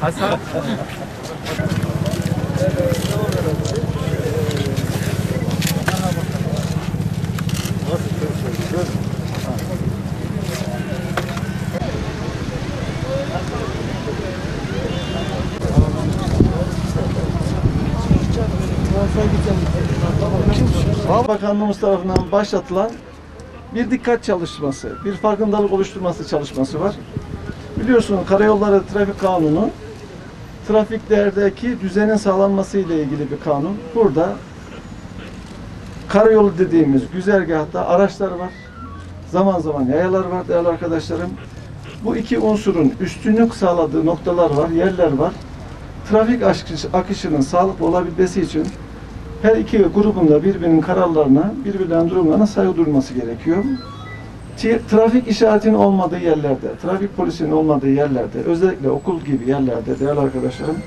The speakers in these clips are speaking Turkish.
Hasan. Bakanlığımız tarafından başlatılan bir dikkat çalışması, bir farkındalık oluşturması çalışması var. Biliyorsunuz Karayolları Trafik Kanunu, trafiklerdeki düzenin sağlanması ile ilgili bir kanun. Burada karayolu dediğimiz güzergahta araçlar var, zaman zaman yayalar var değerli arkadaşlarım. Bu iki unsurun üstünlük sağladığı noktalar var, yerler var. Trafik akışının sağlıklı olabilmesi için her iki grubun da birbirinin kararlarına, birbirlerinin durumlarına saygı durması gerekiyor. Trafik işaretinin olmadığı yerlerde, trafik polisinin olmadığı yerlerde, özellikle okul gibi yerlerde değerli arkadaşlarım,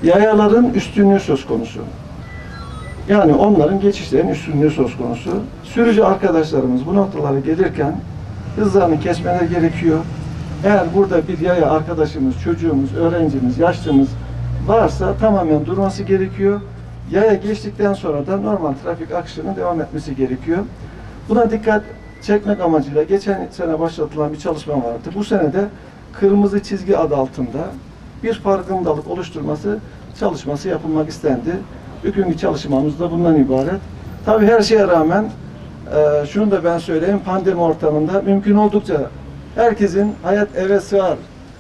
yayaların üstünlüğü söz konusu. Yani onların geçişlerinin üstünlüğü söz konusu. Sürücü arkadaşlarımız bu noktalara gelirken hızlarını kesmeleri gerekiyor. Eğer burada bir yaya arkadaşımız, çocuğumuz, öğrencimiz, yaşlımız varsa tamamen durması gerekiyor. Yaya geçtikten sonra da normal trafik akışının devam etmesi gerekiyor. Buna dikkat çekmek amacıyla geçen sene başlatılan bir çalışma vardı. Bu sene de kırmızı çizgi adı altında bir farkındalık oluşturması çalışması yapılmak istendi. Bugünkü çalışmamız da bundan ibaret. Tabii her şeye rağmen şunu da ben söyleyeyim, pandemi ortamında mümkün oldukça herkesin hayat eve sığar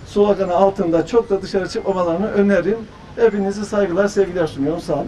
sloganı altında çok da dışarı çıkmamalarını öneririm. Hepinizi saygılar, sevgiler sunuyorum. Sağ olun.